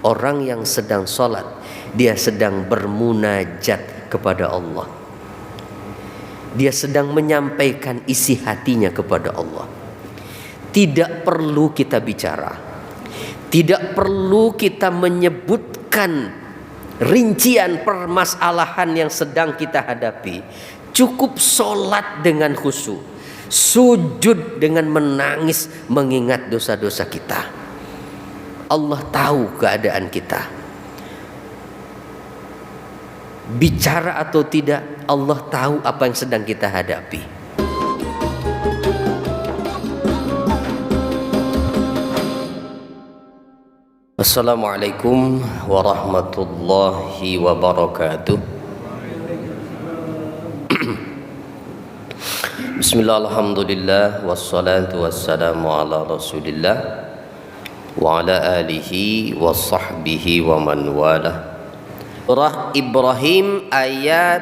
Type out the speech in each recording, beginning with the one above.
Orang yang sedang sholat, dia sedang bermunajat kepada Allah. Dia sedang menyampaikan isi hatinya kepada Allah. Tidak perlu kita bicara, tidak perlu kita menyebutkan rincian permasalahan yang sedang kita hadapi. Cukup sholat dengan khusyuk, sujud dengan menangis mengingat dosa-dosa kita. Allah tahu keadaan kita. Bicara atau tidak, Allah tahu apa yang sedang kita hadapi. Assalamualaikum warahmatullahi wabarakatuh. Bismillah, alhamdulillah, wassalatu wassalamu ala rasulillah wa ala alihi wa sahbihi wa man walah. Surah Ibrahim ayat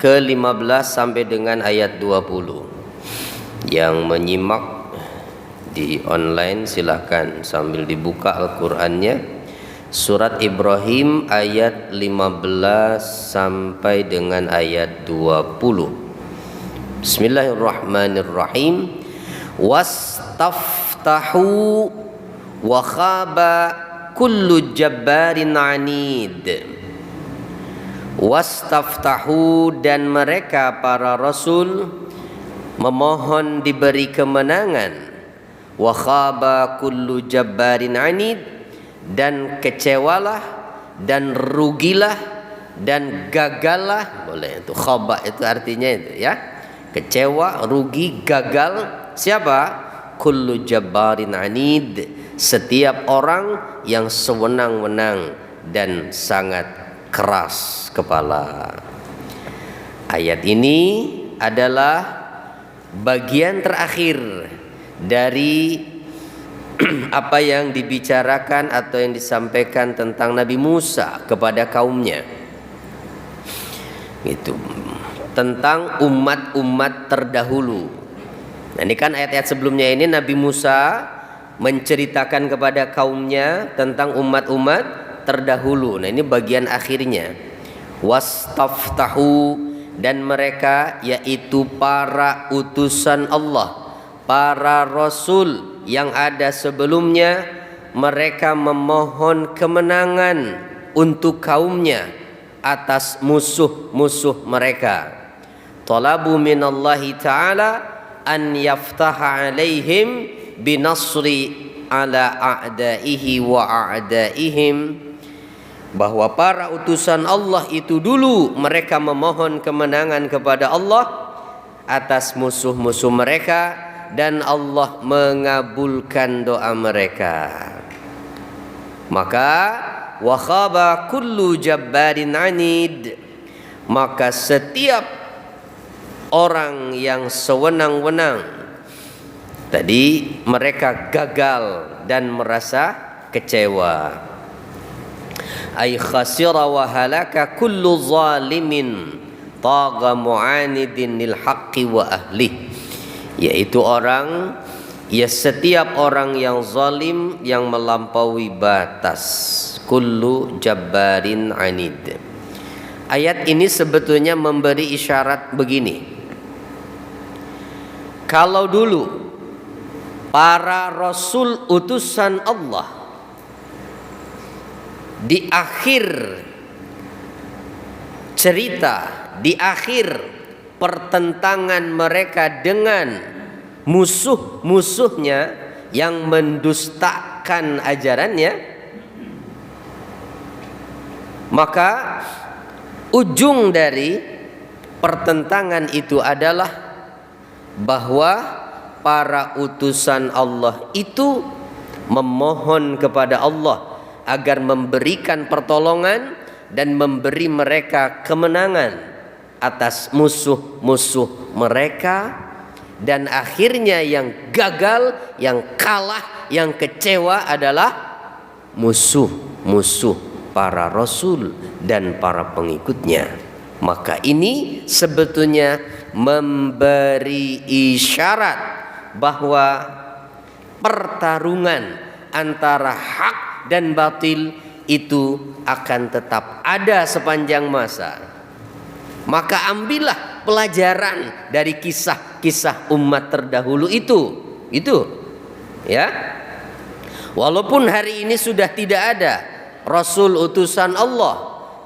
ke-15 sampai dengan ayat 20. Yang menyimak di online silahkan sambil dibuka Al-Qur'annya. Surat Ibrahim ayat 15 sampai dengan ayat 20. Bismillahirrahmanirrahim. Wastaftahu wa khaba kullu jabbarin anid. Wastaftahu, dan mereka para rasul memohon diberi kemenangan. Wa khaba kullu jabbarin anid, dan kecewalah dan rugilah dan gagallah. Boleh itu khaba, itu artinya itu ya. Kecewa, rugi, gagal siapa? Kullu jabbarin anid, setiap orang yang sewenang-wenang dan sangat keras kepala. Ayat ini adalah bagian terakhir dari apa yang dibicarakan atau yang disampaikan tentang Nabi Musa kepada kaumnya. Itu tentang umat-umat terdahulu. Nah, ini kan ayat-ayat sebelumnya ini Nabi Musa menceritakan kepada kaumnya tentang umat-umat terdahulu. Nah, ini bagian akhirnya. Wastaftahu, dan mereka yaitu para utusan Allah, para rasul yang ada sebelumnya, mereka memohon kemenangan untuk kaumnya atas musuh-musuh mereka. Talabu minallahi ta'ala an yaftaha alaihim binasri ala a'daihi wa a'daihim, bahwa para utusan Allah itu dulu mereka memohon kemenangan kepada Allah atas musuh-musuh mereka, dan Allah mengabulkan doa mereka. Maka wa khaba kullu jabbarin anid, maka setiap orang yang sewenang-wenang tadi mereka gagal dan merasa kecewa. Ay khasira wa halaka kullu zalimin taga mu'anidin lil haqqi wa ahli, yaitu orang, ya setiap orang yang zalim yang melampaui batas. Kullu jabbarin anid. Ayat ini sebetulnya memberi isyarat begini. Kalau dulu para rasul utusan Allah di akhir cerita, di akhir pertentangan mereka dengan musuh-musuhnya yang mendustakan ajarannya, maka ujung dari pertentangan itu adalah bahwa para utusan Allah itu memohon kepada Allah agar memberikan pertolongan dan memberi mereka kemenangan atas musuh-musuh mereka, dan akhirnya yang gagal, yang kalah, yang kecewa adalah musuh-musuh para rasul dan para pengikutnya. Maka ini sebetulnya memberi isyarat bahwa pertarungan antara hak dan batil itu akan tetap ada sepanjang masa. Maka ambillah pelajaran dari kisah-kisah umat terdahulu itu. Ya. Walaupun hari ini sudah tidak ada Rasul utusan Allah,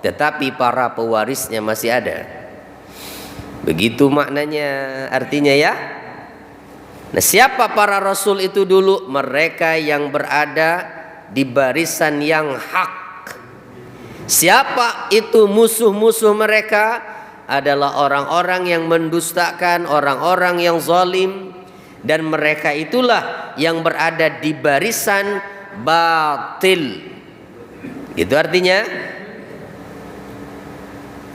tetapi para pewarisnya masih ada. Begitu maknanya, artinya ya. Nah, siapa para rasul itu dulu? Mereka yang berada di barisan yang hak. Siapa itu musuh-musuh mereka? Adalah orang-orang yang mendustakan, orang-orang yang zalim, dan mereka itulah yang berada di barisan batil. Itu artinya.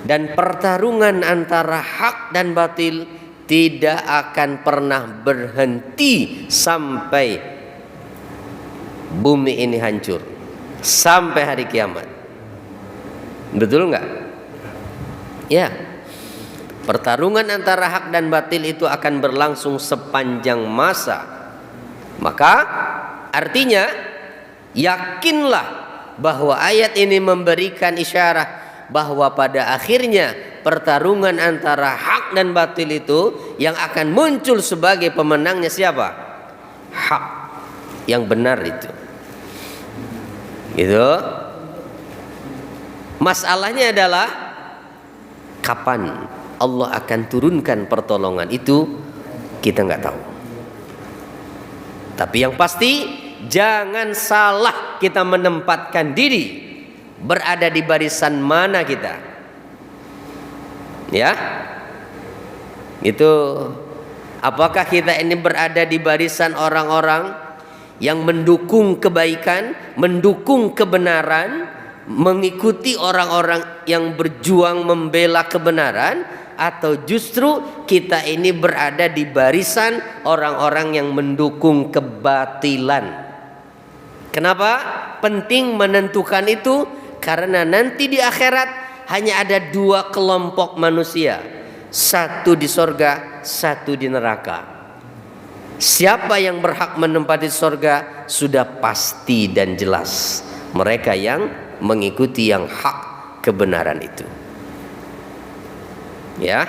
Dan pertarungan antara hak dan batil tidak akan pernah berhenti sampai bumi ini hancur, sampai hari kiamat. Betul enggak? Ya. Pertarungan antara hak dan batil itu akan berlangsung sepanjang masa. Maka artinya yakinlah bahwa ayat ini memberikan isyarat bahwa pada akhirnya pertarungan antara hak dan batil itu yang akan muncul sebagai pemenangnya siapa? Hak, yang benar itu. Gitu. Masalahnya adalah kapan Allah akan turunkan pertolongan itu, kita nggak tahu. Tapi yang pasti jangan salah kita menempatkan diri berada di barisan mana kita. Ya. Itu apakah kita ini berada di barisan orang-orang yang mendukung kebaikan, mendukung kebenaran, mengikuti orang-orang yang berjuang membela kebenaran, atau justru kita ini berada di barisan orang-orang yang mendukung kebatilan? Kenapa penting menentukan itu? Karena nanti di akhirat hanya ada dua kelompok manusia, satu di sorga, satu di neraka. Siapa yang berhak menempati sorga sudah pasti dan jelas, mereka yang mengikuti yang hak kebenaran itu. Ya,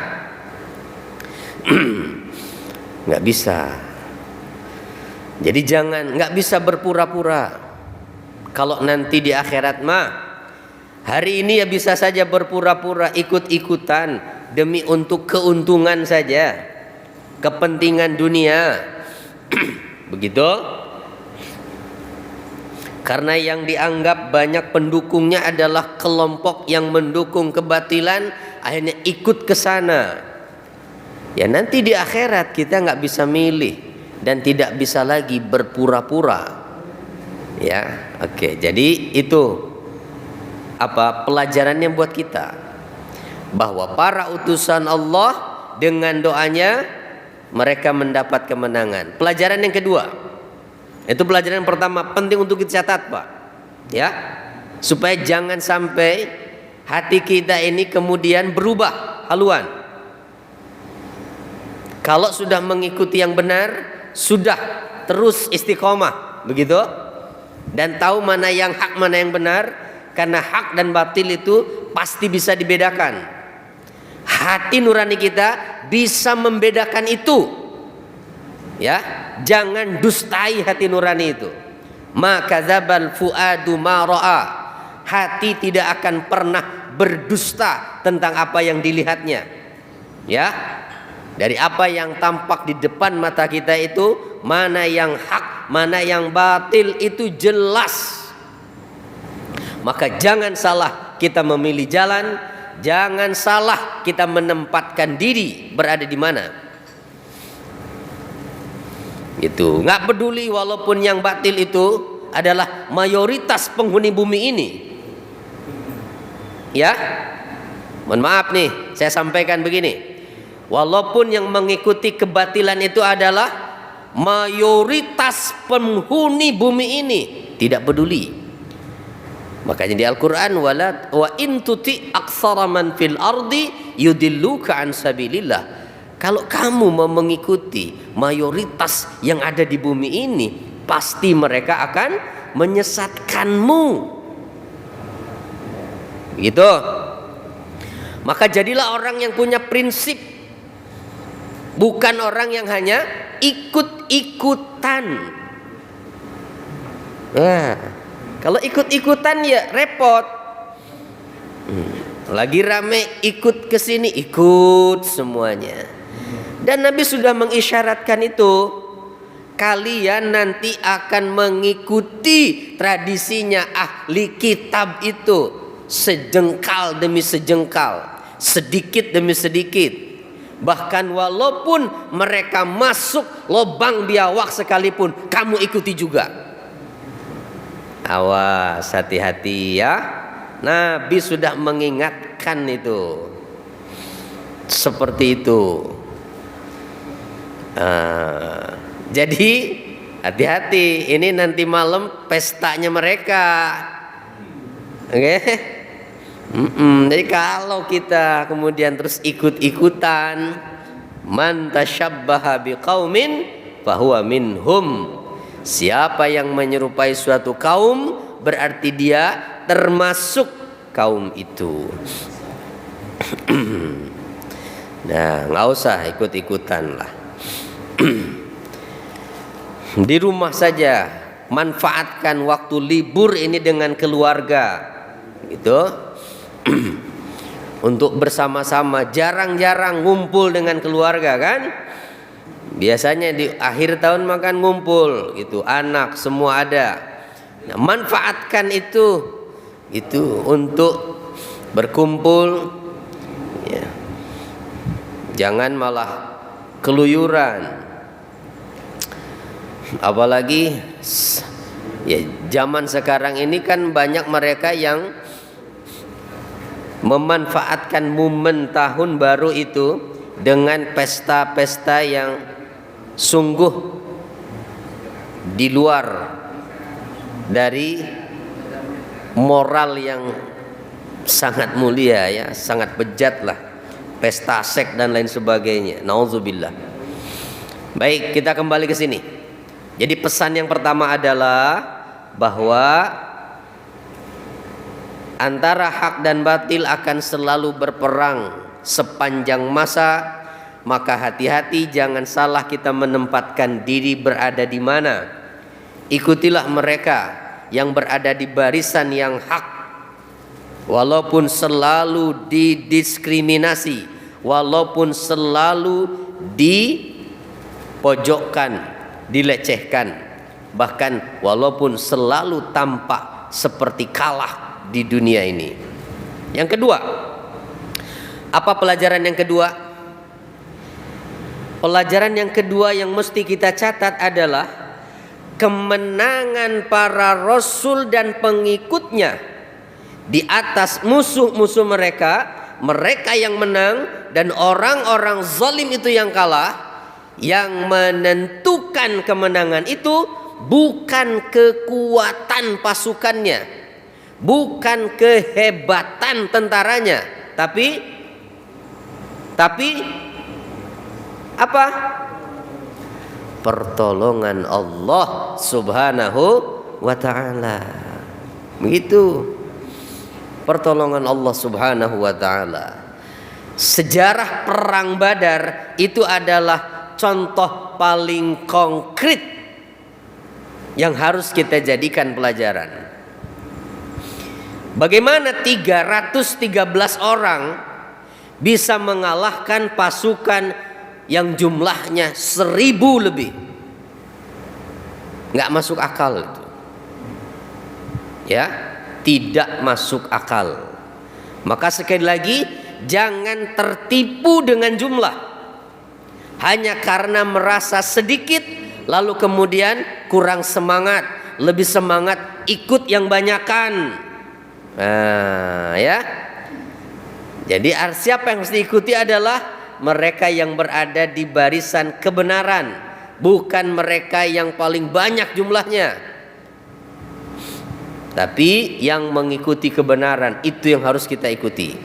nggak bisa. Jadi nggak bisa berpura-pura. Kalau nanti di akhirat mah, hari ini ya bisa saja berpura-pura ikut-ikutan demi untuk keuntungan saja, kepentingan dunia. Begitu? Karena yang dianggap banyak pendukungnya adalah kelompok yang mendukung kebatilan, akhirnya ikut ke sana. Ya nanti di akhirat kita nggak bisa milih dan tidak bisa lagi berpura-pura. Ya, oke. Jadi itu apa pelajarannya buat kita, bahwa para utusan Allah dengan doanya mereka mendapat kemenangan. Pelajaran yang kedua, itu pelajaran yang pertama, penting untuk dicatat, Pak. Ya, supaya jangan sampai hati kita ini kemudian berubah haluan. Kalau sudah mengikuti yang benar, sudah terus istiqomah, begitu? Dan tahu mana yang hak, mana yang benar, karena hak dan batil itu pasti bisa dibedakan. Hati nurani kita bisa membedakan itu. Ya, jangan dustai hati nurani itu. Ma kadzabal fuadu ma ra'a. Hati tidak akan pernah berdusta tentang apa yang dilihatnya. Ya. Dari apa yang tampak di depan mata kita itu, mana yang hak, mana yang batil itu jelas. Maka jangan salah kita memilih jalan, jangan salah kita menempatkan diri berada di mana. Itu nggak peduli walaupun yang batil itu adalah mayoritas penghuni bumi ini. Ya, mohon maaf nih, saya sampaikan begini. Walaupun yang mengikuti kebatilan itu adalah mayoritas penghuni bumi ini, tidak peduli. Makanya di Al-Quran, wa in tuti aktsara man fil ardi yudilluka an sabilillah. Kalau kamu mau mengikuti mayoritas yang ada di bumi ini, pasti mereka akan menyesatkanmu. Gitu. Maka jadilah orang yang punya prinsip, bukan orang yang hanya ikut-ikutan. Nah, kalau ikut-ikutan ya repot. Lagi rame ikut ke sini, ikut semuanya. Dan Nabi sudah mengisyaratkan itu, kalian nanti akan mengikuti tradisinya ahli kitab itu, sejengkal demi sejengkal, sedikit demi sedikit. Bahkan walaupun mereka masuk lubang biawak sekalipun, kamu ikuti juga. Awas, hati-hati ya. Nabi sudah mengingatkan itu. Seperti itu. Jadi hati-hati, ini nanti malam pestanya mereka. Oke? Jadi kalau kita kemudian terus ikut-ikutan, man tasyabbaha biqaumin fahuwa minhum. Siapa yang menyerupai suatu kaum berarti dia termasuk kaum itu. Nah, nggak usah ikut-ikutan lah. Di rumah saja, manfaatkan waktu libur ini dengan keluarga, gitu. Untuk bersama-sama. Jarang-jarang ngumpul dengan keluarga kan. Biasanya di akhir tahun makan ngumpul gitu, anak semua ada. Nah, manfaatkan itu untuk berkumpul ya. Jangan malah keluyuran. Apalagi ya zaman sekarang ini kan banyak mereka yang memanfaatkan momen tahun baru itu dengan pesta-pesta yang sungguh di luar dari moral yang sangat mulia ya, sangat bejat lah, pesta seks dan lain sebagainya. Nauzubillah. Baik, kita kembali ke sini. Jadi pesan yang pertama adalah bahwa antara hak dan batil akan selalu berperang sepanjang masa. Maka hati-hati, jangan salah kita menempatkan diri berada di mana. Ikutilah mereka yang berada di barisan yang hak, walaupun selalu didiskriminasi, walaupun selalu dipojokkan, dilecehkan, bahkan walaupun selalu tampak seperti kalah di dunia ini. Yang kedua, apa pelajaran yang kedua? Pelajaran yang kedua yang mesti kita catat adalah kemenangan para rasul dan pengikutnya di atas musuh-musuh mereka. Mereka yang menang dan orang-orang zalim itu yang kalah. Yang menentukan kemenangan itu bukan kekuatan pasukannya, bukan kehebatan tentaranya, tapi apa? Pertolongan Allah Subhanahu wa ta'ala. Begitu. Pertolongan Allah Subhanahu wa ta'ala. Sejarah perang Badar itu adalah contoh paling konkret yang harus kita jadikan pelajaran. Bagaimana 313 orang bisa mengalahkan pasukan yang jumlahnya 1000 lebih. Nggak masuk akal itu. Ya, tidak masuk akal. Maka sekali lagi, jangan tertipu dengan jumlah. Hanya karena merasa sedikit, lalu kemudian kurang semangat, lebih semangat ikut yang banyakan. Nah, ya. Jadi siapa yang harus diikuti adalah mereka yang berada di barisan kebenaran, bukan mereka yang paling banyak jumlahnya, tapi yang mengikuti kebenaran. Itu yang harus kita ikuti.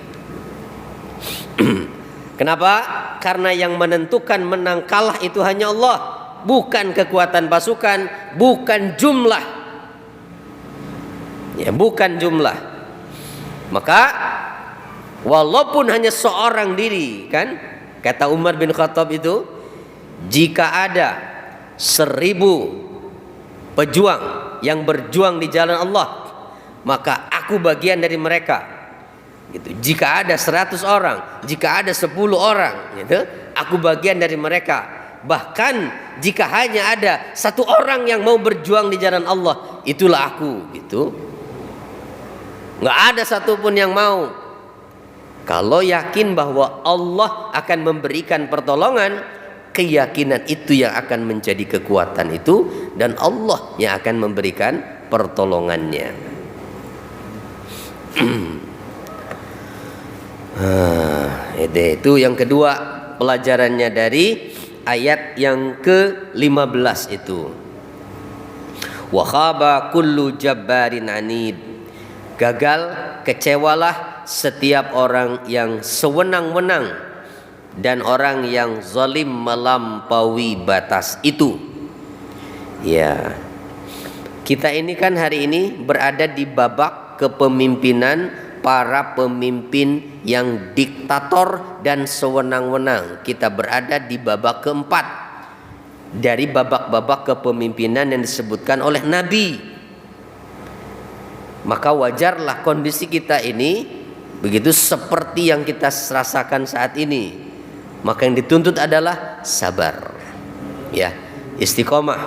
Kenapa? Karena yang menentukan menang kalah itu hanya Allah, bukan kekuatan pasukan, bukan jumlah. Ya, bukan jumlah. Maka walaupun hanya seorang diri, kan kata Umar bin Khattab itu, jika ada 1000 pejuang yang berjuang di jalan Allah, maka aku bagian dari mereka. Gitu. Jika ada 100 orang, jika ada 10 orang, gitu, aku bagian dari mereka. Bahkan jika hanya ada 1 orang yang mau berjuang di jalan Allah, itulah aku. Gitu. Nggak ada satupun yang mau. Kalau yakin bahwa Allah akan memberikan pertolongan, keyakinan itu yang akan menjadi kekuatan itu, dan Allah yang akan memberikan pertolongannya. Itu yang kedua pelajarannya dari ayat yang ke-15 itu. Wa khaba kullu jabbarin anid. Gagal, kecewalah setiap orang yang sewenang-wenang dan orang yang zalim melampaui batas itu. Ya. Kita ini kan hari ini berada di babak kepemimpinan para pemimpin yang diktator dan sewenang-wenang. Kita berada di babak keempat dari babak-babak kepemimpinan yang disebutkan oleh Nabi. Maka wajarlah kondisi kita ini begitu seperti yang kita rasakan saat ini. Maka yang dituntut adalah sabar, ya, istiqomah,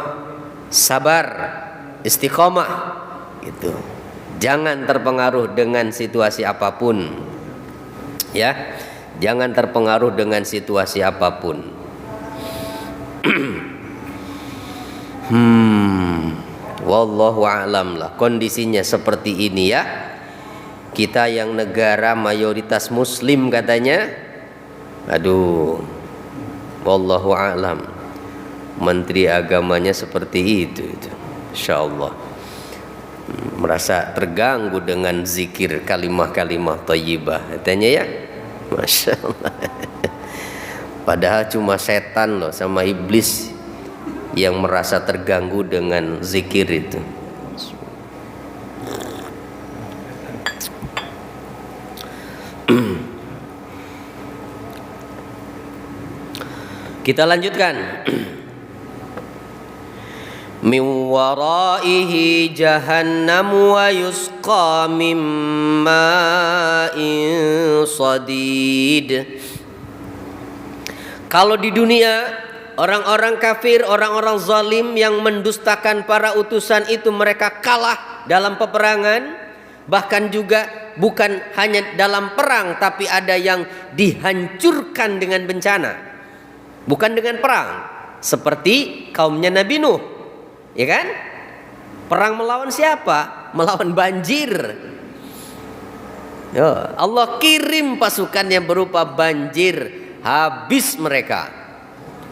sabar, istiqomah, gitu. Jangan terpengaruh dengan situasi apapun, ya, jangan terpengaruh dengan situasi apapun. Wallahu a'lam lah kondisinya seperti ini ya. Kita yang negara mayoritas muslim katanya, aduh, wallahu a'lam, menteri agamanya seperti itu. Insyaallah merasa terganggu dengan zikir kalimah-kalimah thayyibah katanya ya. Masya Allah. Padahal cuma setan loh sama iblis yang merasa terganggu dengan zikir itu. Kita lanjutkan. Min waraihi jahannam wa yusqa min ma'in sadid. Kalau di dunia orang-orang kafir, orang-orang zalim yang mendustakan para utusan itu, mereka kalah dalam peperangan. Bahkan juga bukan hanya dalam perang, tapi ada yang dihancurkan dengan bencana, bukan dengan perang. Seperti kaumnya Nabi Nuh, ya kan? Perang melawan siapa? Melawan banjir. Allah kirim pasukan yang berupa banjir, habis mereka.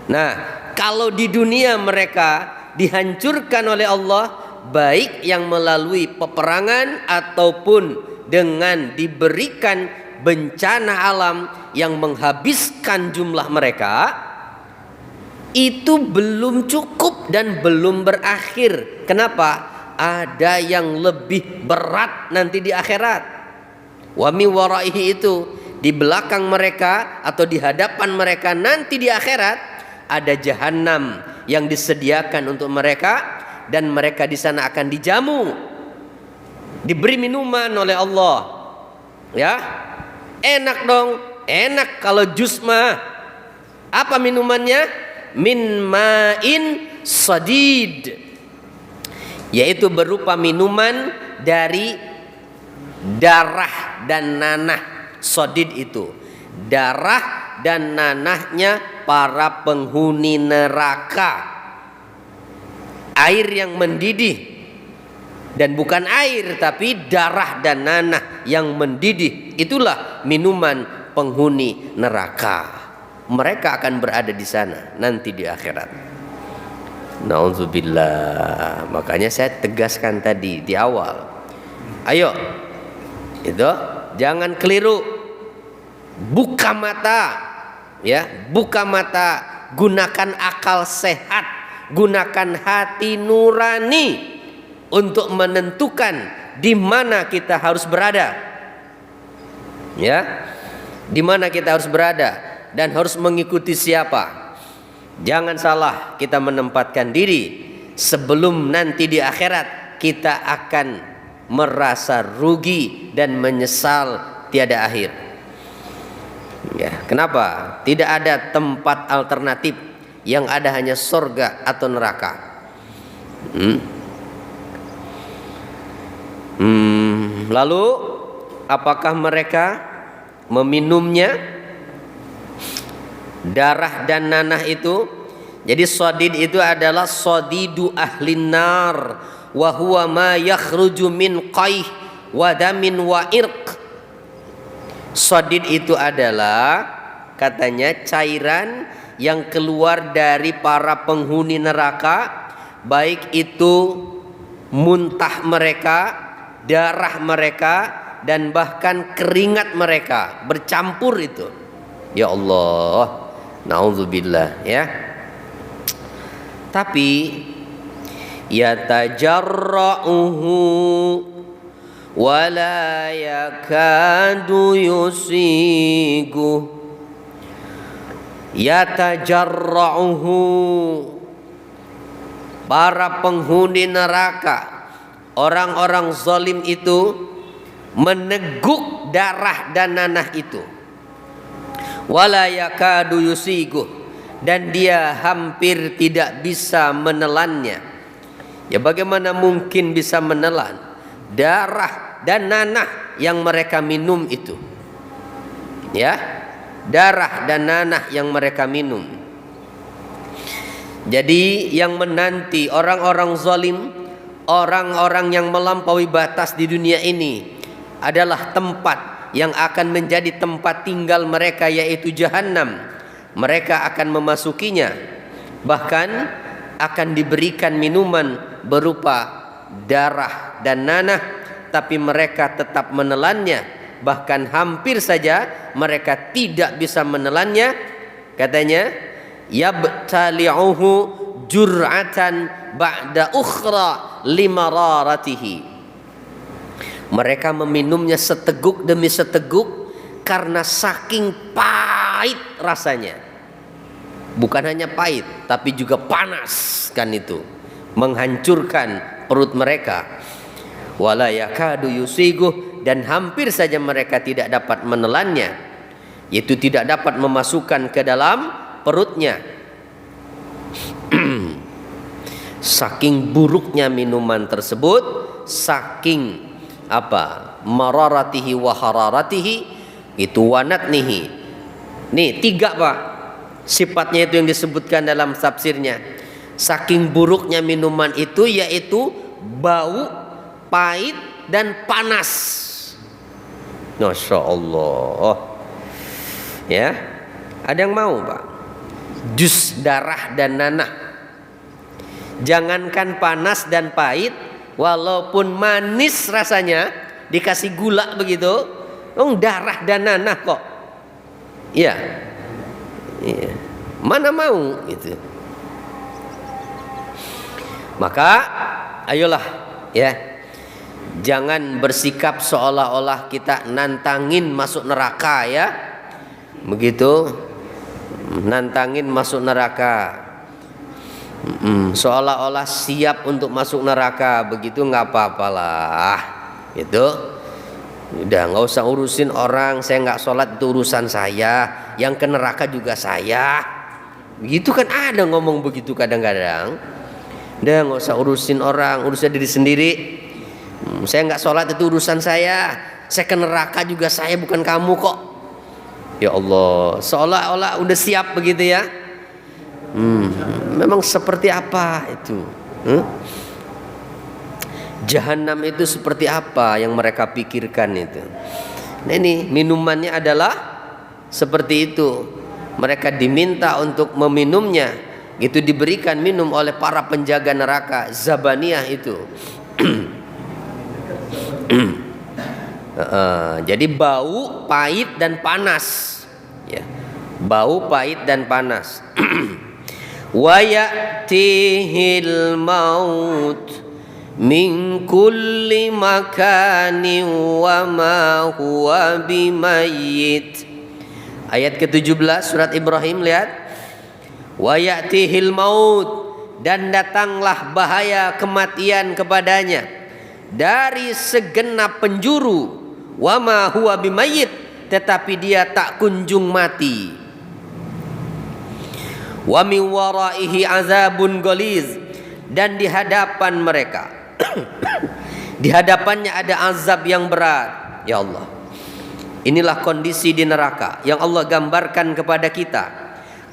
Nah, kalau di dunia mereka dihancurkan oleh Allah, baik yang melalui peperangan ataupun dengan diberikan bencana alam yang menghabiskan jumlah mereka, itu belum cukup dan belum berakhir. Kenapa? Ada yang lebih berat nanti di akhirat. Wa mi waraihi itu, di belakang mereka atau di hadapan mereka nanti di akhirat ada jahanam yang disediakan untuk mereka, dan mereka di sana akan dijamu, diberi minuman oleh Allah. Ya, enak dong, enak kalau jus mah. Apa minumannya? Min ma'in sadid, yaitu berupa minuman dari darah dan nanah. Sadid itu darah dan nanahnya para penghuni neraka. Air yang mendidih, dan bukan air tapi darah dan nanah yang mendidih, itulah minuman penghuni neraka. Mereka akan berada di sana nanti di akhirat. Nauzubillah. Makanya saya tegaskan tadi di awal, ayo itu jangan keliru, buka mata, ya, buka mata, gunakan akal sehat, gunakan hati nurani untuk menentukan di mana kita harus berada. Ya, di mana kita harus berada dan harus mengikuti siapa. Jangan salah kita menempatkan diri, sebelum nanti di akhirat kita akan merasa rugi dan menyesal tiada akhir. Ya, kenapa? Tidak ada tempat alternatif, yang ada hanya surga atau neraka. Lalu apakah mereka meminumnya darah dan nanah itu? Jadi sodid itu adalah sodidu ahlin nar, wa huwa ma yakhruju min qaih wa damin wa irq. Sodid itu adalah katanya cairan yang keluar dari para penghuni neraka, baik itu muntah mereka, darah mereka, dan bahkan keringat mereka bercampur itu. Ya Allah, naudzubillah ya. Tapi yatajarra'uhu wala yakadu yusigu. Yatajarra'uhu, para penghuni neraka, orang-orang zalim itu meneguk darah dan nanah itu. Wala yakadu yusigu, dan dia hampir tidak bisa menelannya. Ya, bagaimana mungkin bisa menelan darah dan nanah yang mereka minum itu? Ya, darah dan nanah yang mereka minum. Jadi yang menanti orang-orang zalim, orang-orang yang melampaui batas di dunia ini, adalah tempat yang akan menjadi tempat tinggal mereka, yaitu jahanam. Mereka akan memasukinya, bahkan akan diberikan minuman berupa darah dan nanah, tapi mereka tetap menelannya, bahkan hampir saja mereka tidak bisa menelannya. Katanya yabtali'uhu jur'atan ba'da ukhra limararatihi. Mereka meminumnya seteguk demi seteguk karena saking pahit rasanya. Bukan hanya pahit, tapi juga panas kan itu, menghancurkan perut mereka. Wala yakadu yusiguh, dan hampir saja mereka tidak dapat menelannya, yaitu tidak dapat memasukkan ke dalam perutnya. Saking buruknya minuman tersebut, saking mararatihi wa hararatihi, itu wanatnihi. Nih 3 Pak sifatnya itu yang disebutkan dalam tafsirnya. Saking buruknya minuman itu, yaitu bau, pahit, dan panas. Masya Allah. Ya, ada yang mau Pak jus darah dan nanah? Jangankan panas dan pahit, walaupun manis rasanya, dikasih gula begitu, darah dan nanah kok. Iya. Iya. Mana mau itu. Maka ayolah ya, jangan bersikap seolah-olah kita nantangin masuk neraka ya. Begitu, nantangin masuk neraka, seolah-olah siap untuk masuk neraka, begitu nggak apa-apalah gitu. Udah nggak usah urusin orang, saya nggak sholat itu urusan saya, yang ke neraka juga saya. Begitu kan ada ngomong begitu kadang-kadang. Udah nggak usah urusin orang, urusan diri sendiri. Saya nggak sholat itu urusan saya ke neraka juga saya, bukan kamu kok. Ya Allah, seolah-olah udah siap begitu ya. Memang seperti apa itu? Jahanam itu seperti apa yang mereka pikirkan itu? Nah, ini minumannya adalah seperti itu. Mereka diminta untuk meminumnya, itu diberikan minum oleh para penjaga neraka Zabaniyah itu. Jadi bau, pahit, dan panas ya. Bau, pahit, dan panas. Wa ya'tihil maut min kulli makanin wa ma huwa bimayyit. Ayat ke-17 surat Ibrahim, lihat. Wa ya'tihil maut, dan datanglah bahaya kematian kepadanya dari segenap penjuru. Wa ma huwa bimayyit, tetapi dia tak kunjung mati. Wa min waraihi azabun ghaliz, dan di hadapan mereka di hadapannya ada azab yang berat. Ya Allah, inilah kondisi di neraka yang Allah gambarkan kepada kita.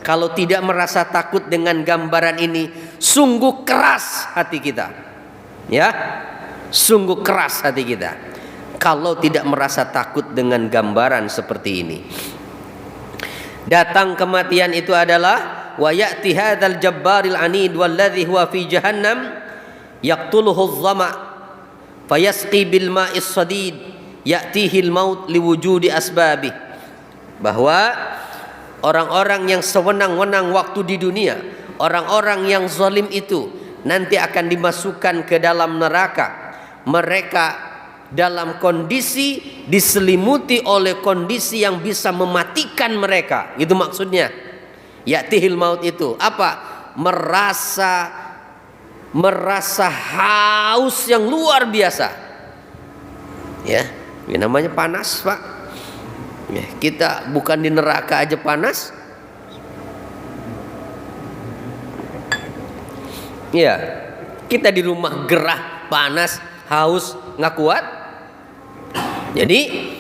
Kalau tidak merasa takut dengan gambaran ini, sungguh keras hati kita. Ya, sungguh keras hati kita kalau tidak merasa takut dengan gambaran seperti ini. Datang kematian itu adalah wa ya'ti hadzal jabbaril anid walladzi huwa fi jahannam yaqtuluhu adh-dhama fayasqi bil ma'is sadid ya'tihi al-maut liwujudi asbabih. Bahwa orang-orang yang sewenang-wenang waktu di dunia, orang-orang yang zalim itu nanti akan dimasukkan ke dalam neraka. Mereka dalam kondisi diselimuti oleh kondisi yang bisa mematikan mereka. Itu maksudnya. Ya'tihil maut itu apa? Merasa haus yang luar biasa. Ya, ini namanya panas, Pak. Ya, kita bukan di neraka aja panas. Ya, kita di rumah gerah, panas, haus, nggak kuat. Jadi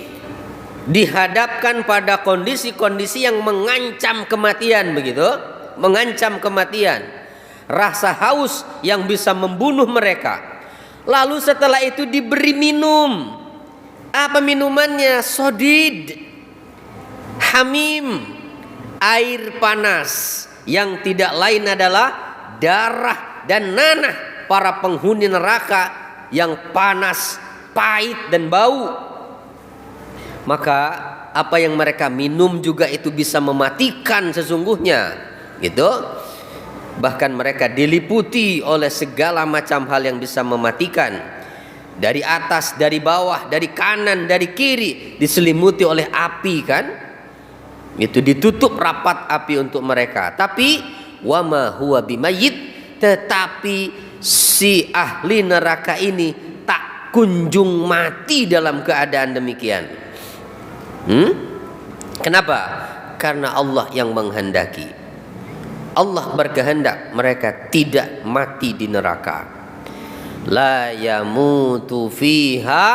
dihadapkan pada kondisi-kondisi yang mengancam kematian, begitu, mengancam kematian. Rasa haus yang bisa membunuh mereka. Lalu setelah itu diberi minum. Apa minumannya? Sodid, hamim, air panas yang tidak lain adalah darah dan nanah para penghuni neraka yang panas, pahit dan bau. Maka apa yang mereka minum juga itu bisa mematikan sesungguhnya, gitu. Bahkan mereka diliputi oleh segala macam hal yang bisa mematikan. Dari atas, dari bawah, dari kanan, dari kiri, diselimuti oleh api, kan? Itu ditutup rapat api untuk mereka. Tapi wa ma huwa bimayyit, tetapi si ahli neraka ini tak kunjung mati dalam keadaan demikian. Kenapa? Karena Allah yang menghendaki. Allah berkehendak mereka tidak mati di neraka. La yamutu fiha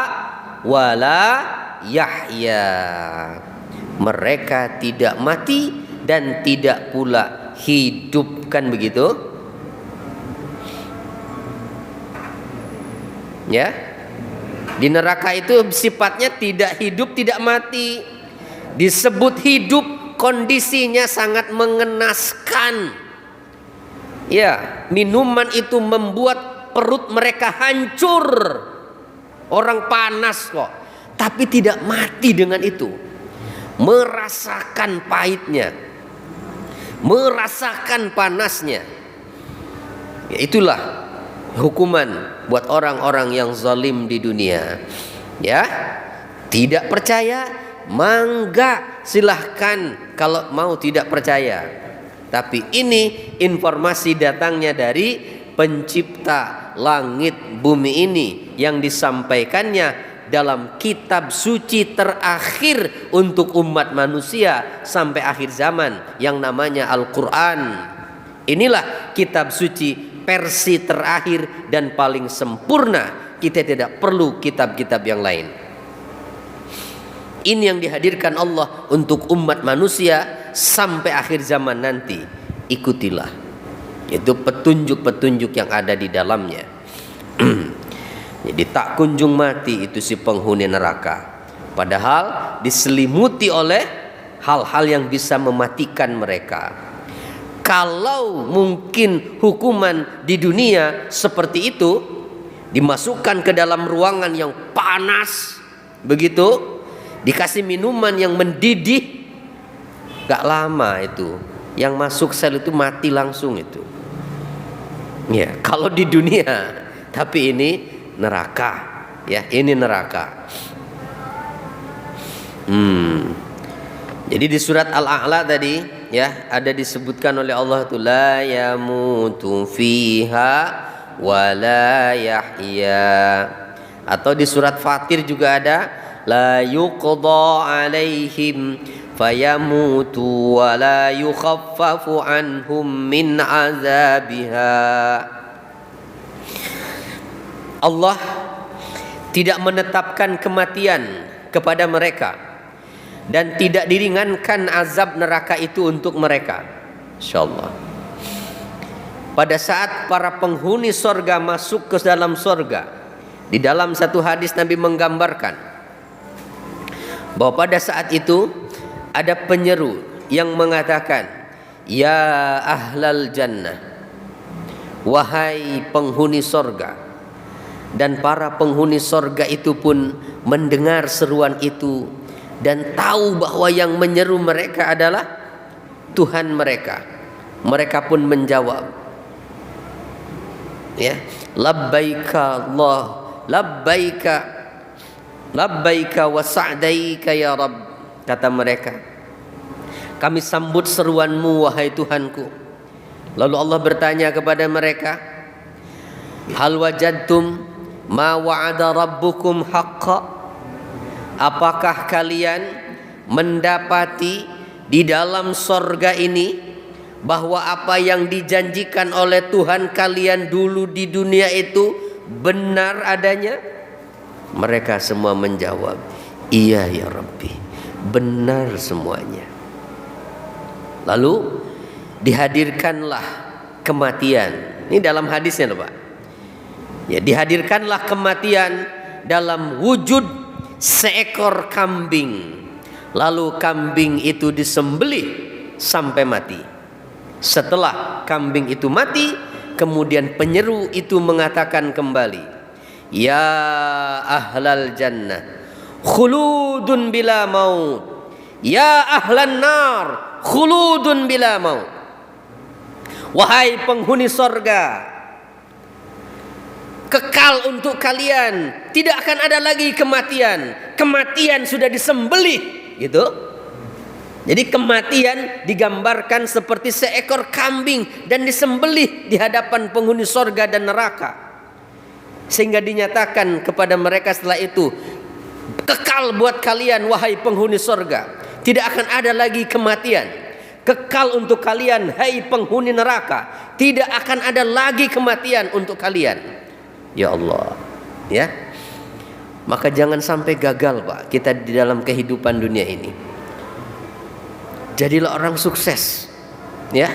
wala yahya. Mereka tidak mati dan tidak pula hidup, kan begitu? Ya. Di neraka itu sifatnya tidak hidup, tidak mati. Disebut hidup, kondisinya sangat mengenaskan. Ya, minuman itu membuat perut mereka hancur. Orang panas kok, tapi tidak mati dengan itu. Merasakan pahitnya, merasakan panasnya. Ya, itulah hukuman buat orang-orang yang zalim di dunia. Ya, tidak percaya, mangga, silahkan kalau mau tidak percaya. Tapi ini informasi datangnya dari pencipta langit bumi ini, yang disampaikannya dalam kitab suci terakhir untuk umat manusia sampai akhir zaman, yang namanya Al-Quran. Inilah kitab suci versi terakhir dan paling sempurna. Kita tidak perlu kitab-kitab yang lain. Ini yang dihadirkan Allah untuk umat manusia sampai akhir zaman nanti. Ikutilah. Itu petunjuk-petunjuk yang ada di dalamnya. Jadi tak kunjung mati itu si penghuni neraka. Padahal diselimuti oleh hal-hal yang bisa mematikan mereka. Kalau mungkin hukuman di dunia seperti itu, dimasukkan ke dalam ruangan yang panas, begitu, dikasih minuman yang mendidih, gak lama itu yang masuk sel itu mati langsung itu. Ya, kalau di dunia Tapi ini neraka, ya, ini neraka. Jadi di surat Al-A'la tadi, ya, ada disebutkan oleh Allah tu la yamutu fiha wa la yahya. Atau di surat Fatir juga ada la yuqda alaihim fayamutu wa la yukhaffafu anhum min azabiha. Allah tidak menetapkan kematian kepada mereka dan tidak diringankan azab neraka itu untuk mereka. Insyaallah. Pada saat para penghuni sorga masuk ke dalam sorga, di dalam satu hadis Nabi menggambarkan bahwa pada saat itu ada penyeru yang mengatakan, ya ahlal jannah, wahai penghuni sorga. Dan para penghuni sorga itu pun mendengar seruan itu dan tahu bahwa yang menyeru mereka adalah Tuhan mereka. Mereka pun menjawab, ya, labbaika Allah, labbaika, labbaika wa sa'daika ya Rabb. Kata mereka, kami sambut seruanmu wahai Tuhanku. Lalu Allah bertanya kepada mereka, hal wajadtum ma wa'ada rabbukum haqqa? Apakah kalian mendapati di dalam sorga ini bahwa apa yang dijanjikan oleh Tuhan kalian dulu di dunia itu benar adanya? Mereka semua menjawab, iya ya Rabbi, benar semuanya. Lalu dihadirkanlah kematian. Ini dalam hadisnya loh Pak. Ya, dihadirkanlah kematian dalam wujud seekor kambing. Lalu kambing itu disembelih sampai mati. Setelah kambing itu mati, kemudian penyeru itu mengatakan kembali, ya ahlal jannah, khuludun bila maut. Ya ahlan nar, khuludun bila maut. Wahai penghuni sorga, kekal untuk kalian, tidak akan ada lagi kematian. Kematian sudah disembelih, gitu. Jadi kematian digambarkan seperti seekor kambing dan disembelih di hadapan penghuni sorga dan neraka, sehingga dinyatakan kepada mereka setelah itu, kekal buat kalian wahai penghuni sorga, tidak akan ada lagi kematian. Kekal untuk kalian hai penghuni neraka, tidak akan ada lagi kematian untuk kalian. Ya Allah, ya. Maka jangan sampai gagal Pak kita di dalam kehidupan dunia ini. Jadilah orang sukses, ya.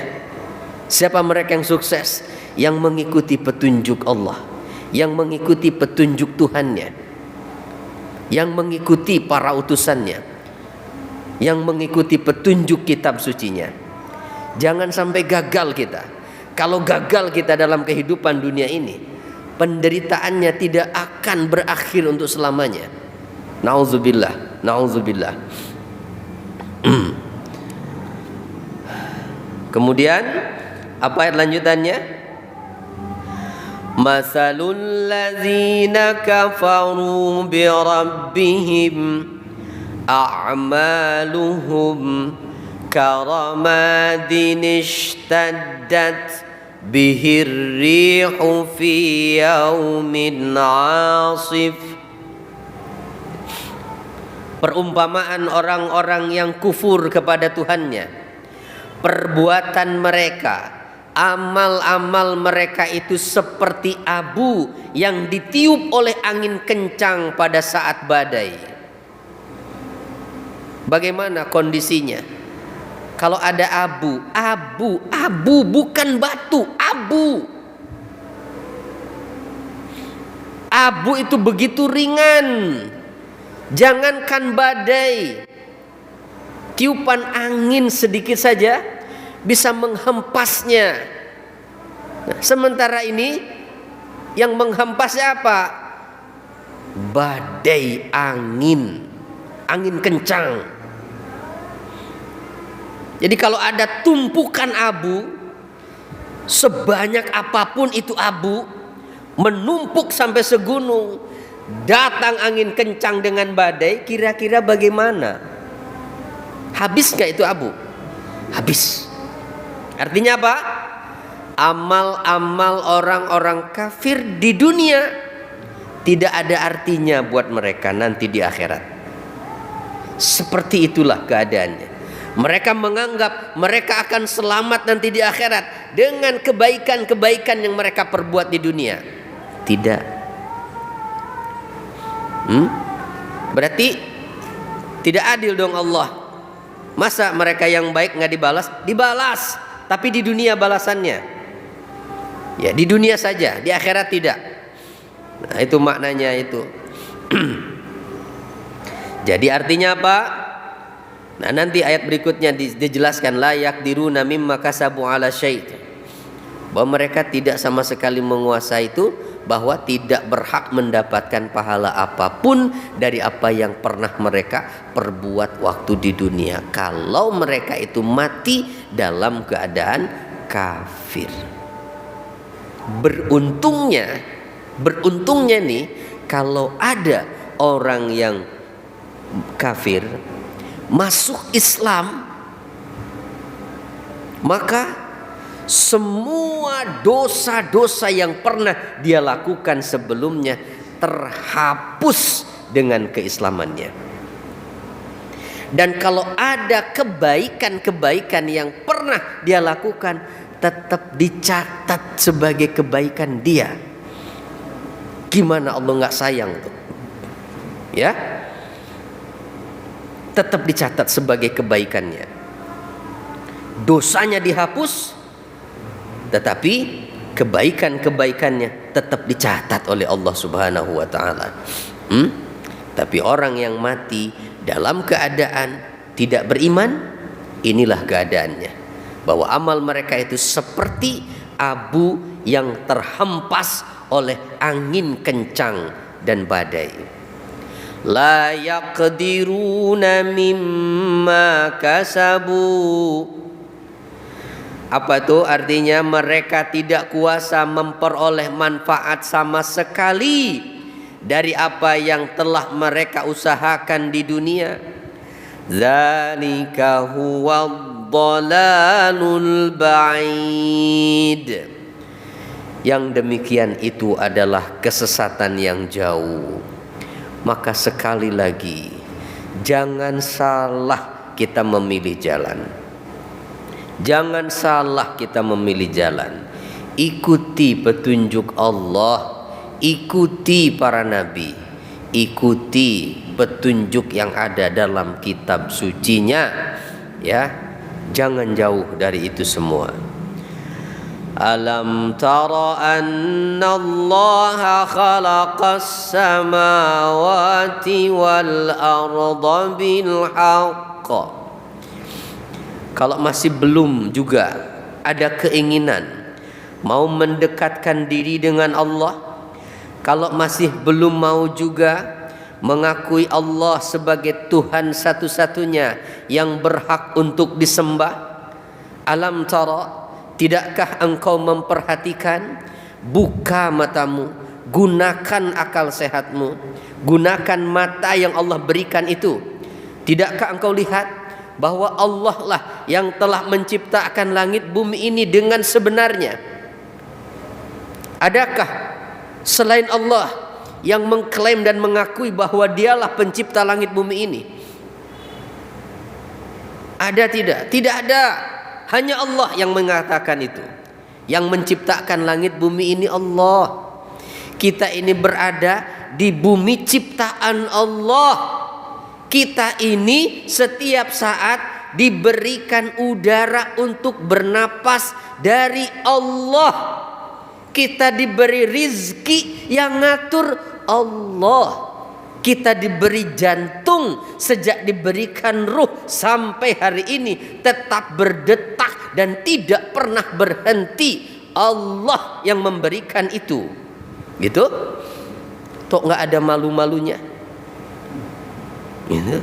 Siapa mereka yang sukses? Yang mengikuti petunjuk Allah, yang mengikuti petunjuk Tuhannya, yang mengikuti para utusannya, yang mengikuti petunjuk kitab sucinya. Jangan sampai gagal kita. Kalau gagal kita dalam kehidupan dunia ini, penderitaannya tidak akan berakhir untuk selamanya. Nauzubillah, nauzubillah. Kemudian apa ayat lanjutannya? Masalul ladzina kafaru bi rabbihim a'maluhum karamadin ishtaddat bihir rihu fi yaumin asif. Perumpamaan orang-orang yang kufur kepada Tuhannya, perbuatan mereka, amal-amal mereka itu seperti abu yang ditiup oleh angin kencang pada saat badai. Bagaimana kondisinya? Kalau ada abu bukan batu, abu. Abu itu begitu ringan. Jangankan badai, tiupan angin sedikit saja bisa menghempasnya. Nah, sementara ini yang menghempasnya apa? Badai, angin kencang. Jadi kalau ada tumpukan abu, sebanyak apapun itu abu, menumpuk sampai segunung, datang angin kencang dengan badai, kira-kira bagaimana? Habis gak itu abu? Habis. Artinya apa? Amal-amal orang-orang kafir di dunia tidak ada artinya buat mereka nanti di akhirat. Seperti itulah keadaannya. Mereka menganggap mereka akan selamat nanti di akhirat dengan kebaikan-kebaikan yang mereka perbuat di dunia. Tidak. Berarti tidak adil dong Allah. Masa mereka yang baik nggak dibalas? Dibalas, tapi di dunia balasannya. Ya di dunia saja, di akhirat tidak. Nah itu maknanya itu. Jadi artinya apa? Nah nanti ayat berikutnya dijelaskan, la yaqdiruna mimma kasabu ala syai', bahwa mereka tidak sama sekali menguasai itu, bahwa tidak berhak mendapatkan pahala apapun dari apa yang pernah mereka perbuat waktu di dunia, kalau mereka itu mati dalam keadaan kafir. Beruntungnya nih, kalau ada orang yang kafir masuk Islam, maka semua dosa-dosa yang pernah dia lakukan sebelumnya terhapus dengan keislamannya. Dan kalau ada kebaikan-kebaikan yang pernah dia lakukan, tetap dicatat sebagai kebaikan dia. Gimana Allah nggak sayang tuh? Ya, tetap dicatat sebagai kebaikannya. Dosanya dihapus, tetapi kebaikan-kebaikannya tetap dicatat oleh Allah Subhanahu wa taala. Tapi orang yang mati dalam keadaan tidak beriman, inilah keadaannya, bahwa amal mereka itu seperti abu yang terhempas oleh angin kencang dan badai. La yaqdiruna mimma kasabu. Apa itu artinya? Mereka tidak kuasa memperoleh manfaat sama sekali dari apa yang telah mereka usahakan di dunia. Dzalika huwad dhalalul ba'id. Yang demikian itu adalah kesesatan yang jauh. Maka sekali lagi, jangan salah kita memilih jalan. Jangan salah kita memilih jalan. Ikuti petunjuk Allah, ikuti para nabi, ikuti petunjuk yang ada dalam kitab sucinya, ya. Jangan jauh dari itu semua. Alam tara anna Allah khalaqas samawati wal arda bil haqq. Kalau masih belum juga ada keinginan mau mendekatkan diri dengan Allah, kalau masih belum mau juga mengakui Allah sebagai Tuhan satu-satunya yang berhak untuk disembah, alam tara, tidakkah engkau memperhatikan? Buka matamu, gunakan akal sehatmu, gunakan mata yang Allah berikan itu. Tidakkah engkau lihat bahwa Allah lah yang telah menciptakan langit bumi ini dengan sebenarnya? Adakah selain Allah yang mengklaim dan mengakui bahwa dialah pencipta langit bumi ini? Ada tidak? Tidak ada. Hanya Allah yang mengatakan itu. Yang menciptakan langit bumi ini Allah. Kita ini berada di bumi ciptaan Allah. Kita ini setiap saat diberikan udara untuk bernapas dari Allah. Kita diberi rizki yang ngatur Allah. Kita diberi jantung, sejak diberikan ruh sampai hari ini tetap berdetak dan tidak pernah berhenti. Allah yang memberikan itu. Gitu? Tok nggak ada malu-malunya. Gitu.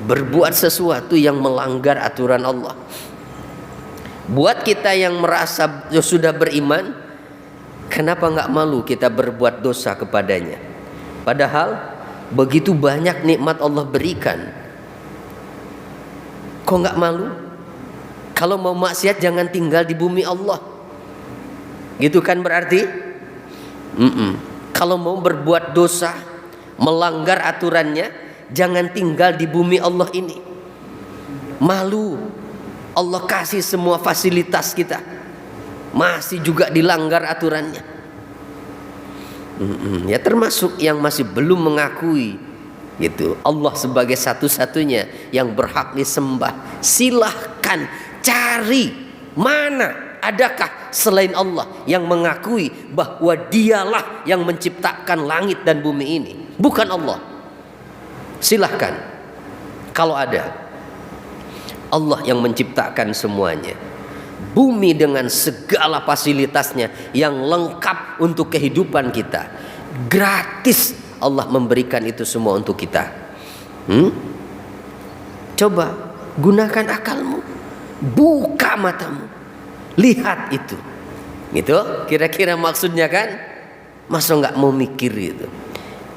Berbuat sesuatu yang melanggar aturan Allah. Buat kita yang merasa sudah beriman, Kenapa nggak malu kita berbuat dosa kepadanya? Padahal begitu banyak nikmat Allah berikan. Kok nggak malu? Kalau mau maksiat jangan tinggal di bumi Allah. Gitu kan berarti? Kalau mau berbuat dosa, melanggar aturannya, jangan tinggal di bumi Allah ini. Malu. Allah kasih semua fasilitas kita, masih juga dilanggar aturannya. Ya termasuk yang masih belum mengakui gitu Allah sebagai satu-satunya yang berhak disembah. Silahkan cari, mana adakah selain Allah yang mengakui bahwa dialah yang menciptakan langit dan bumi ini, bukan Allah. Silahkan, kalau ada. Allah yang menciptakan semuanya, bumi dengan segala fasilitasnya yang lengkap untuk kehidupan kita, gratis Allah memberikan itu semua untuk kita. Coba gunakan akalmu, buka matamu, lihat itu. Gitu kira-kira maksudnya kan? Masa nggak mau mikir itu?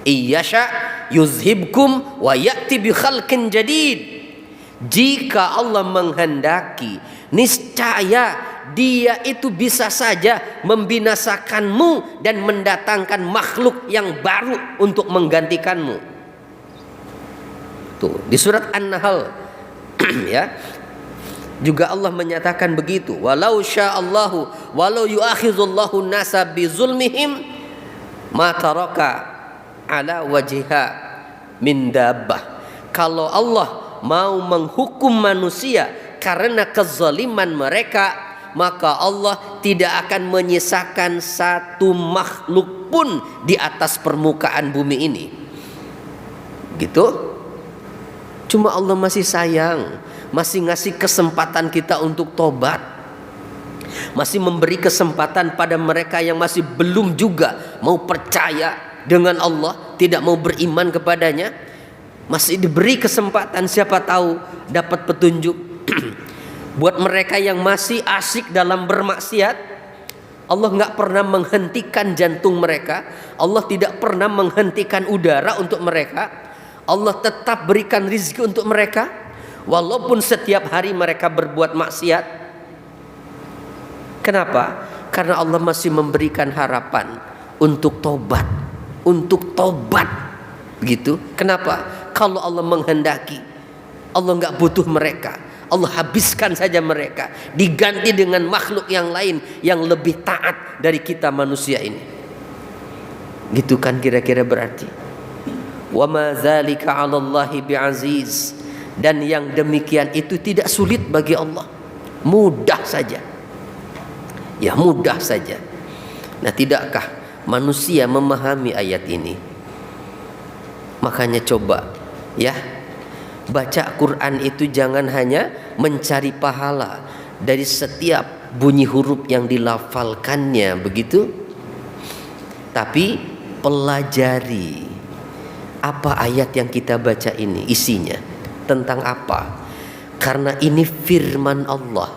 Iyasha yuzhibkum wa ya'ti bi khalqin jadid. Jika Allah menghendaki, niscaya Dia itu bisa saja membinasakanmu dan mendatangkan makhluk yang baru untuk menggantikanmu. Tuh, di surat An-Nahl ya. Juga Allah menyatakan begitu. Walau sya'allahu walau yu'akhizullahu nasa bizulmihim ma taraka ala wajhiha min dabbah. Kalau Allah mau menghukum manusia karena kezaliman mereka, maka Allah tidak akan menyisakan satu makhluk pun di atas permukaan bumi ini. Gitu. Cuma Allah masih sayang, masih ngasih kesempatan kita untuk tobat, masih memberi kesempatan pada mereka yang masih belum juga mau percaya dengan Allah, tidak mau beriman kepadanya. Masih diberi kesempatan, siapa tahu dapat petunjuk. Buat mereka yang masih asik dalam bermaksiat, Allah nggak pernah menghentikan jantung mereka, Allah tidak pernah menghentikan udara untuk mereka, Allah tetap berikan rizki untuk mereka, walaupun setiap hari mereka berbuat maksiat. Kenapa? Karena Allah masih memberikan harapan untuk tobat, untuk tobat. Begitu. Kenapa? Kalau Allah menghendaki, Allah nggak butuh mereka, Allah habiskan saja mereka, diganti dengan makhluk yang lain yang lebih taat dari kita manusia ini. Gitu kan kira-kira berarti. Wa ma dzalika 'alallahi bi'aziz. Dan yang demikian itu tidak sulit bagi Allah, mudah saja. Ya mudah saja. Nah, tidakkah manusia memahami ayat ini? Makanya coba ya, baca Quran itu jangan hanya mencari pahala dari setiap bunyi huruf yang dilafalkannya begitu, tapi pelajari apa ayat yang kita baca ini isinya, tentang apa. Karena ini firman Allah,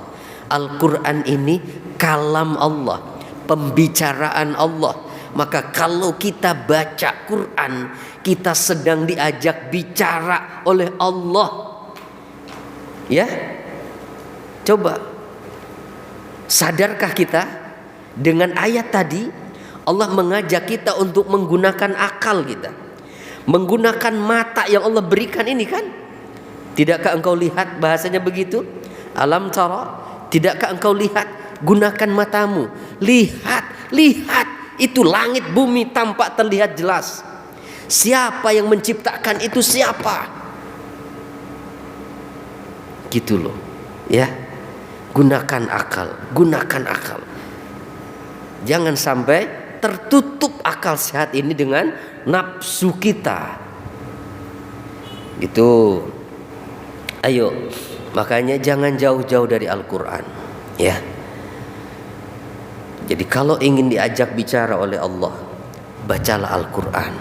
Al-Quran ini kalam Allah, pembicaraan Allah. Maka kalau kita baca Quran, kita sedang diajak bicara oleh Allah. Ya, coba sadarkah kita dengan ayat tadi? Allah mengajak kita untuk menggunakan akal kita, menggunakan mata yang Allah berikan ini kan. Tidakkah engkau lihat, bahasanya begitu? Alam tara, tidakkah engkau lihat? Gunakan matamu, lihat, lihat. Itu langit bumi tampak terlihat jelas. Siapa yang menciptakan itu, siapa? Gitu loh. Ya. Gunakan akal, gunakan akal. Jangan sampai tertutup akal sehat ini dengan nafsu kita. Gitu. Ayo, makanya jangan jauh-jauh dari Al-Quran. Ya. Jadi kalau ingin diajak bicara oleh Allah, bacalah Al-Quran,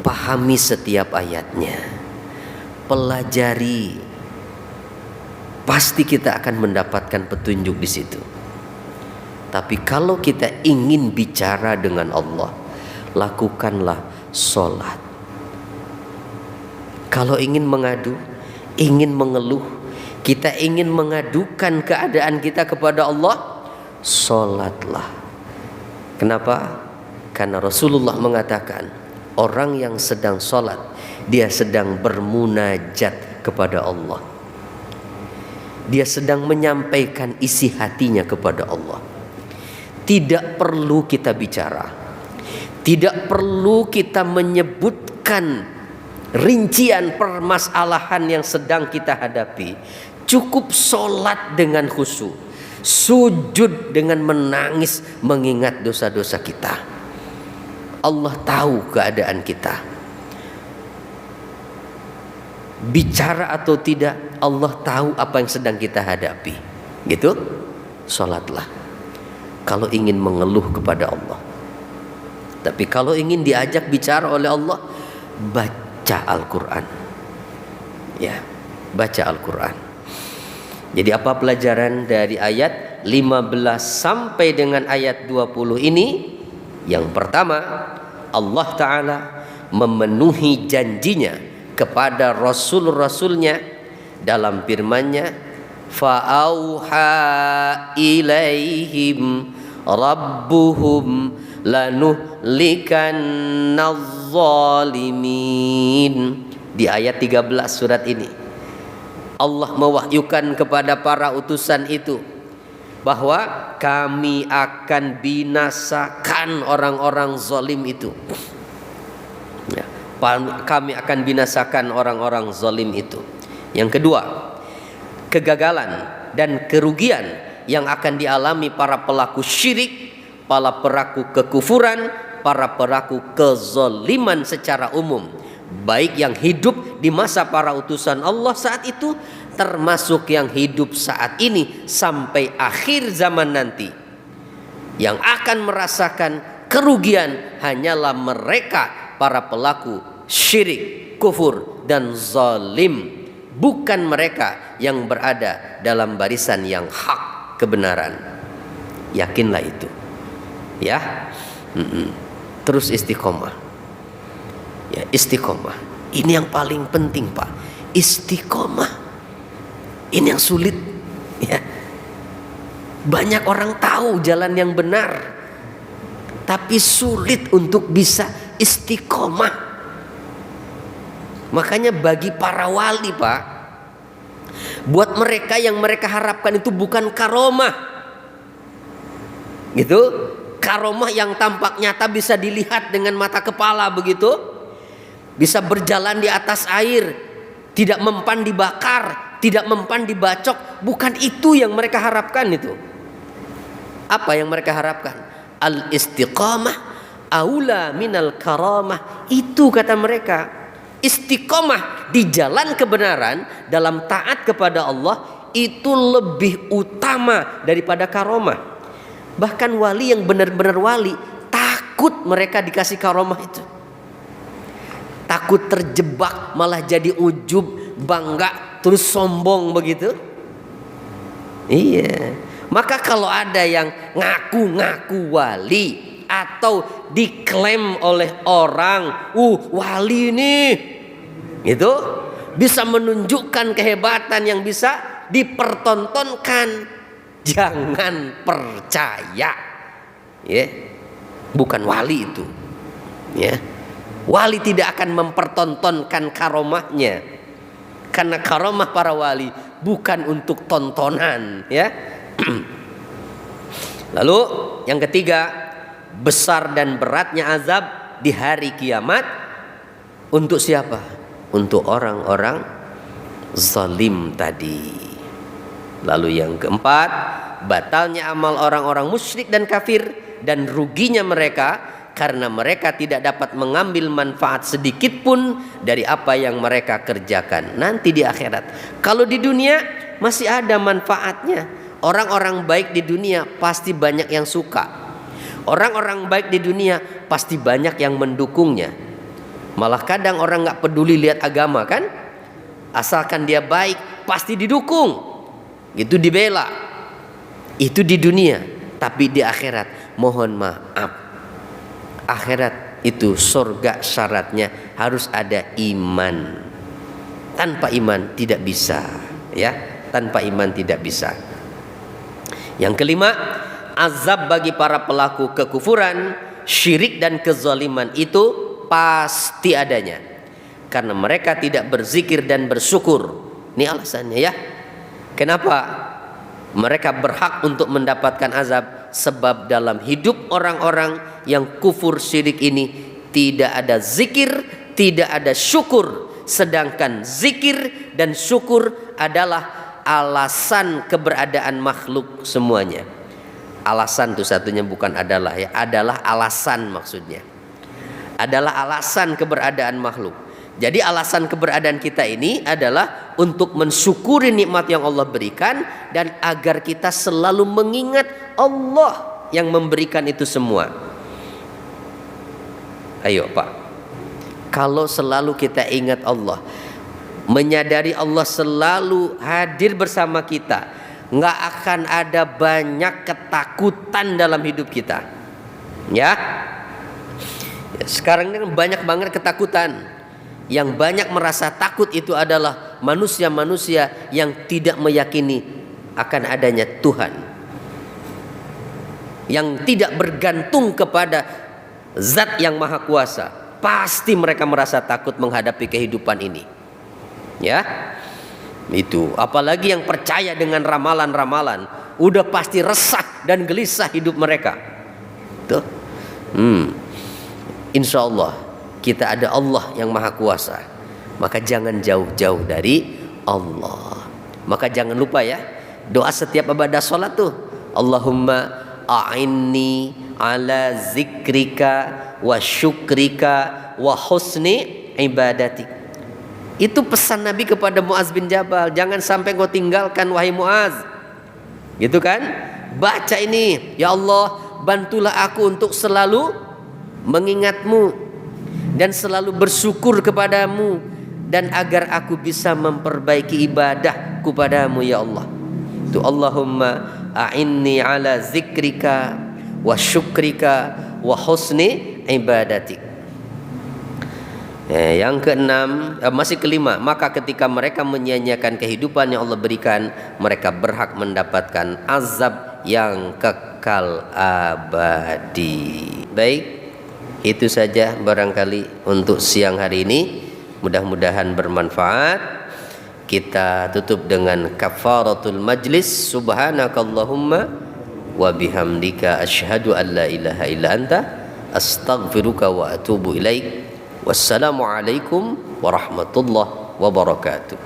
pahami setiap ayatnya, pelajari, pasti kita akan mendapatkan petunjuk di situ. Tapi kalau kita ingin bicara dengan Allah, lakukanlah sholat. Kalau ingin mengadu, ingin mengeluh, kita ingin mengadukan keadaan kita kepada Allah, sholatlah. Kenapa? Karena Rasulullah mengatakan, orang yang sedang sholat, dia sedang bermunajat kepada Allah. Dia sedang menyampaikan isi hatinya kepada Allah. Tidak perlu kita bicara, tidak perlu kita menyebutkan rincian permasalahan yang sedang kita hadapi. Cukup sholat dengan khusyuk, sujud dengan menangis mengingat dosa-dosa kita. Allah tahu keadaan kita. Bicara atau tidak, Allah tahu apa yang sedang kita hadapi. Gitu, sholatlah kalau ingin mengeluh kepada Allah. Tapi kalau ingin diajak bicara oleh Allah, baca Al-Quran. Ya, baca Al-Quran. Jadi apa pelajaran dari ayat 15 sampai dengan ayat 20 ini? Yang pertama, Allah Ta'ala memenuhi janjinya kepada Rasul-Rasulnya dalam firman-Nya, fa'auha ilaihim rabbuhum lanuhlikannadh-dhalimin. Di ayat 13 surat ini, Allah mewahyukan kepada para utusan itu bahwa kami akan binasakan orang-orang zalim itu. Ya, kami akan binasakan orang-orang zalim itu. Yang kedua, kegagalan dan kerugian yang akan dialami para pelaku syirik, para pelaku kekufuran, para pelaku kezaliman secara umum, baik yang hidup di masa para utusan Allah saat itu, termasuk yang hidup saat ini sampai akhir zaman nanti. Yang akan merasakan kerugian hanyalah mereka, para pelaku syirik, kufur, dan zalim, bukan mereka yang berada dalam barisan yang hak, kebenaran. Yakinlah itu, ya. Terus istiqomah. Ya, istiqomah. Ini yang paling penting, Pak. Istiqomah. Ini yang sulit. Ya. Banyak orang tahu jalan yang benar, tapi sulit untuk bisa istiqomah. Makanya bagi para wali, Pak, buat mereka yang mereka harapkan itu bukan karomah, gitu, karomah yang tampak nyata bisa dilihat dengan mata kepala begitu, bisa berjalan di atas air, tidak mempan dibakar, tidak mempan dibacok. Bukan itu yang mereka harapkan itu. Apa yang mereka harapkan? Al-istiqamah aula minal karamah. Itu kata mereka. Istiqomah di jalan kebenaran dalam taat kepada Allah itu lebih utama daripada karomah. Bahkan wali yang benar-benar wali takut mereka dikasih karomah itu. Takut terjebak malah jadi ujub, bangga, terus sombong begitu. Iya. Maka kalau ada yang ngaku-ngaku wali atau diklaim oleh orang, wali ini, itu bisa menunjukkan kehebatan yang bisa dipertontonkan, jangan percaya, ya. Bukan wali itu, ya. Wali tidak akan mempertontonkan karomahnya, karena karomah para wali bukan untuk tontonan, ya. Lalu yang ketiga, besar dan beratnya azab di hari kiamat untuk siapa? Untuk orang-orang zalim tadi. Lalu yang keempat, batalnya amal orang-orang musyrik dan kafir dan ruginya mereka karena mereka tidak dapat mengambil manfaat sedikit pun dari apa yang mereka kerjakan nanti di akhirat. Kalau di dunia masih ada manfaatnya. Orang-orang baik di dunia pasti banyak yang suka. Orang-orang baik di dunia pasti banyak yang mendukungnya. Malah kadang orang gak peduli lihat agama kan, asalkan dia baik pasti didukung, gitu, dibela. Itu di dunia. Tapi di akhirat mohon maaf, akhirat itu surga syaratnya harus ada iman. Tanpa iman tidak bisa, ya. Tanpa iman tidak bisa. Yang kelima, azab bagi para pelaku kekufuran, syirik dan kezaliman itu pasti adanya. Karena mereka tidak berzikir dan bersyukur. Ini alasannya, ya. Kenapa mereka berhak untuk mendapatkan azab? Sebab dalam hidup orang-orang yang kufur syirik ini tidak ada zikir, tidak ada syukur. Sedangkan zikir dan syukur adalah alasan keberadaan makhluk semuanya. Alasan itu satunya bukan adalah, ya, adalah alasan maksudnya. Adalah alasan keberadaan makhluk. Jadi alasan keberadaan kita ini adalah untuk mensyukuri nikmat yang Allah berikan dan agar kita selalu mengingat Allah yang memberikan itu semua. Ayo Pak, kalau selalu kita ingat Allah, menyadari Allah selalu hadir bersama kita, nggak akan ada banyak ketakutan dalam hidup kita, ya. Sekarang ini banyak banget ketakutan. Yang banyak merasa takut itu adalah manusia-manusia yang tidak meyakini akan adanya Tuhan, yang tidak bergantung kepada Zat yang Maha Kuasa. Pasti mereka merasa takut menghadapi kehidupan ini, ya. Itu apalagi yang percaya dengan ramalan-ramalan, udah pasti resah dan gelisah hidup mereka. Tuh, insya Allah kita ada Allah yang Maha Kuasa, maka jangan jauh-jauh dari Allah. Maka jangan lupa, ya, doa setiap ibadah sholat tuh, Allahumma a'inni ala zikrika wa syukrika wa husni ibadatik. Itu pesan Nabi kepada Muaz bin Jabal, jangan sampai kau tinggalkan wahai Muaz, gitu kan. Baca ini, ya Allah bantulah aku untuk selalu mengingatmu dan selalu bersyukur kepadamu, dan agar aku bisa memperbaiki ibadah kepadamu, ya Allah. Itu Allahumma a'inni ala zikrika wa syukrika wa husni ibadatik. Yang keenam, masih kelima, maka ketika mereka menyia-nyiakan kehidupan yang Allah berikan, mereka berhak mendapatkan azab yang kekal abadi. Baik, itu saja barangkali untuk siang hari ini. Mudah-mudahan bermanfaat. Kita tutup dengan kafaratul majlis. Subhanakallahumma wa bihamdika asyhadu an la ilaha illa anta astaghfiruka wa atubu ilaik. Wassalamualaikum warahmatullahi wabarakatuh.